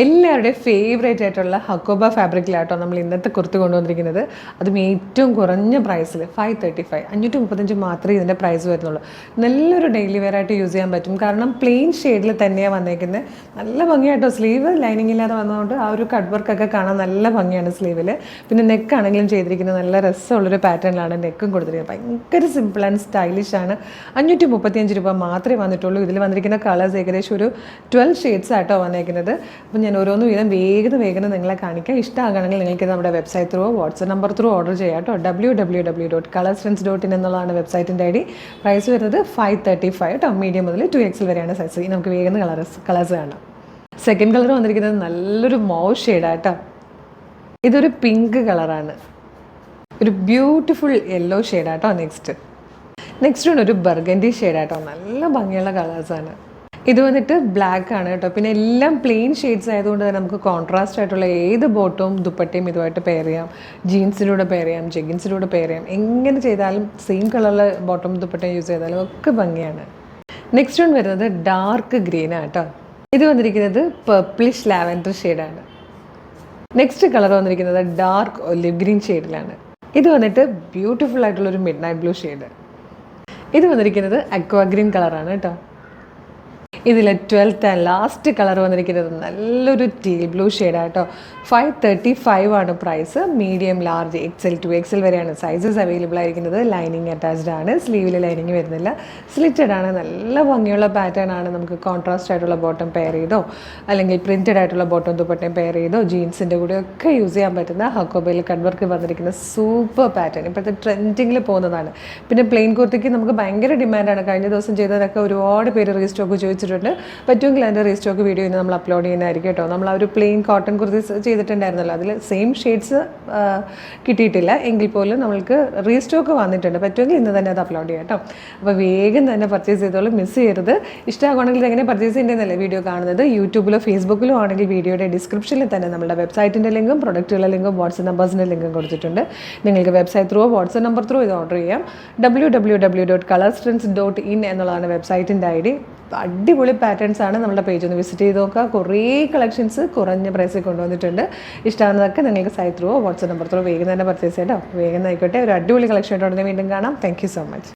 എല്ലാവരുടെയും ഫേവറേറ്റ് ആയിട്ടുള്ള ഹക്കോബ ഫാബ്രിക്കിലാട്ടോ നമ്മൾ ഇന്നത്തെ കുർത്തി കൊണ്ടുവന്നിരിക്കുന്നത്. അതും ഏറ്റവും കുറഞ്ഞ പ്രൈസിൽ 535, 535 മാത്രമേ ഇതിൻ്റെ പ്രൈസ് വരുന്നുള്ളൂ. നല്ലൊരു ഡെയിലി വെയർ ആയിട്ട് യൂസ് ചെയ്യാൻ പറ്റും. കാരണം പ്ലെയിൻ ഷെയ്ഡിൽ തന്നെയാണ് വന്നേക്കുന്നത്. നല്ല ഭംഗിയായിട്ടോ, സ്ലീവ് ലൈനിങ് ഇല്ലാതെ വന്നതുകൊണ്ട് ആ ഒരു കട്ട് വർക്കൊക്കെ കാണാൻ നല്ല ഭംഗിയാണ് സ്ലീവിൽ. പിന്നെ നെക്കാണെങ്കിലും ചെയ്തിരിക്കുന്നത് നല്ല രസമുള്ളൊരു പാറ്റേണിലാണ് നെക്കും കൊടുത്തിരിക്കുന്നത്. ഭയങ്കര സിമ്പിൾ ആൻഡ് സ്റ്റൈലിഷ് ആണ്. 535 രൂപ മാത്രമേ വന്നിട്ടുള്ളൂ. ഇതിൽ വന്നിരിക്കുന്ന കളേഴ്സ് ഏകദേശം ഒരു 12 ഷെയ്ഡ്സ് ആയിട്ടോ വന്നേക്കുന്നത്. അപ്പം ഞാൻ ഓരോന്ന് വീതം വേഗം നിങ്ങളെ കാണിക്കാം. ഇഷ്ടമാകണമെങ്കിൽ നിങ്ങൾക്ക് നമ്മുടെ website through WhatsApp number through order ചെയ്യാം കേട്ടോ. www.colorstrends.in എന്നുള്ളതാണ് വെബ്സൈറ്റിൻ്റെ ID. പ്രൈസ് വരുന്നത് 535 കേട്ടോ. മീഡിയം മുതൽ 2XL വരെയാണ് സൈസ്. നമുക്ക് വേഗം കളേഴ്സ് കാണാം. സെക്കൻഡ് കളർ വന്നിരിക്കുന്നത് നല്ലൊരു മൗവ് ഷെയ്ഡാട്ടോ. ഇതൊരു പിങ്ക് കളറാണ്. ഒരു ബ്യൂട്ടിഫുൾ യെല്ലോ ഷെയ്ഡാട്ടോ. നെക്സ്റ്റ് ആണ് ഒരു ബർഗൻഡി ഷെയ്ഡാട്ടോ. നല്ല ഭംഗിയുള്ള കളേഴ്സാണ്. ഇത് വന്നിട്ട് ബ്ലാക്ക് ആണ് കേട്ടോ. പിന്നെ എല്ലാം പ്ലെയിൻ ഷെയ്ഡ്സ് ആയതുകൊണ്ട് തന്നെ നമുക്ക് കോൺട്രാസ്റ്റ് ആയിട്ടുള്ള ഏത് ബോട്ടവും ദുപ്പട്ടയും ഇതുമായിട്ട് പെയർ ചെയ്യാം. ജീൻസിലൂടെ പെയർ ചെയ്യാം, ജെഗിൻസിലൂടെ പെയർ ചെയ്യാം. എങ്ങനെ ചെയ്താലും സെയിം കളറിൽ ബോട്ടം ദുപ്പട്ടയും യൂസ് ചെയ്താലും ഒക്കെ ഭംഗിയാണ്. നെക്സ്റ്റ് വൺ വരുന്നത് ഡാർക്ക് ഗ്രീൻ ആണ് കേട്ടോ. ഇത് വന്നിരിക്കുന്നത് പർപ്പിളിഷ് ലാവൻഡർ ഷെയ്ഡാണ്. നെക്സ്റ്റ് കളർ വന്നിരിക്കുന്നത് ഡാർക്ക് ഒലിവ് ഗ്രീൻ ഷെയ്ഡിലാണ്. ഇത് വന്നിട്ട് ബ്യൂട്ടിഫുൾ ആയിട്ടുള്ളൊരു മിഡ് നൈറ്റ് ബ്ലൂ ഷെയ്ഡ്. ഇത് വന്നിരിക്കുന്നത് അക്വാ ഗ്രീൻ കളറാണ് കേട്ടോ. ഇതിൽ 12th ആൻഡ് ലാസ്റ്റ് കളർ വന്നിരിക്കുന്നത് നല്ലൊരു ടീൽ ബ്ലൂ ഷെയ്ഡാട്ടോ. 535 ആണ് price. Medium, large, XL, 2XL വരെയാണ് സൈസസ് അവൈലബിൾ ആയിരിക്കുന്നത്. ലൈനിങ് അറ്റാച്ച്ഡ് ആണ്. സ്ലീവിൽ ലൈനിങ് വരുന്നില്ല. സ്ലിറ്റഡ് ആണ്. നല്ല ഭംഗിയുള്ള പാറ്റേൺ ആണ്. നമുക്ക് കോൺട്രാസ്റ്റ് ആയിട്ടുള്ള ബോട്ടം പെയർ ചെയ്തോ അല്ലെങ്കിൽ പ്രിൻറ്റഡ് ആയിട്ടുള്ള ബോട്ടം ദുപ്പട്ടയും പെയർ ചെയ്തോ ജീൻസിൻ്റെ കൂടെ ഒക്കെ യൂസ് ചെയ്യാൻ പറ്റുന്ന ഹക്കോബയിൽ കട്ട് വർക്ക് വന്നിരിക്കുന്ന സൂപ്പർ പാറ്റേൺ. ഇപ്പോഴത്തെ ട്രെൻഡിങ്ങിൽ പോകുന്നതാണ്. പിന്നെ പ്ലെയിൻ കുർത്തിക്ക് നമുക്ക് ഭയങ്കര ഡിമാൻഡാണ്. കഴിഞ്ഞ ദിവസം ചെയ്തതൊക്കെ ഒരുപാട് പേര് റീസ്റ്റോക്ക് ചോദിച്ചിട്ടുണ്ട്. പറ്റുമെങ്കിൽ അതിൻ്റെ റീസ്റ്റോക്ക് വീഡിയോ ഇന്ന് നമ്മൾ അപ്ലോഡ് ചെയ്യുന്നതായിരിക്കും കേട്ടോ. നമ്മൾ ആ ഒരു പ്ലെയിൻ കോട്ടൺ കുർത്തി ചെയ്തിട്ടുണ്ടായിരുന്നല്ലോ, അതിൽ സെയിം ഷെയ്ഡ്സ് കിട്ടിയിട്ടില്ല എങ്കിൽ പോലും നമ്മൾക്ക് റീസ്റ്റോക്ക് വന്നിട്ടുണ്ട്. പറ്റുമെങ്കിൽ ഇന്ന് തന്നെ അത് അപ്ലോഡ് ചെയ്യാം കേട്ടോ. അപ്പോൾ വേഗം തന്നെ പർച്ചേസ് ചെയ്തോളൂ, മിസ് ചെയ്യരുത്. ഇഷ്ടമാണെങ്കിൽ എങ്ങനെ പർച്ചേസ് ചെയ്യേണ്ടതെന്നല്ലേ വീഡിയോ കാണുന്നത്. യൂട്യൂബിലോ ഫേസ്ബുക്കിലോ ആണെങ്കിൽ വീഡിയോയുടെ ഡിസ്ക്രിപ്ഷനിൽ തന്നെ നമ്മുടെ വെബ്സൈറ്റിൻ്റെ ലിങ്കും പ്രൊഡക്റ്റുകളുടെ ലിങ്കും വാട്സപ്പ് നമ്പേഴ്സിൻ്റെ ലിങ്കും കൊടുത്തിട്ടുണ്ട്. നിങ്ങൾക്ക് website through WhatsApp number through ഇത് ഓർഡർ ചെയ്യാം. www.colorstrends.in എന്നുള്ളതാണ് വെബ്സൈറ്റിൻ്റെ ID. അടിപൊളി പാറ്റേൺസ് ആണ്. നമ്മുടെ പേജ് ഒന്ന് വിസിറ്റ് ചെയ്ത് നോക്കുക. കുറേ കളക്ഷൻസ് കുറഞ്ഞ പ്രൈസിൽ കൊണ്ടുവന്നിട്ടുണ്ട്. ഇഷ്ടമാകുന്നതൊക്കെ നിങ്ങൾക്ക് site through WhatsApp number through വേഗം തന്നെ പർച്ചേസ് ചെയ്യട്ടോ. വേഗം ആയിക്കോട്ടെ. ഒരു അടിപൊളി കളക്ഷൻ ആയിട്ട് വീണ്ടും കാണാം. Thank you so much.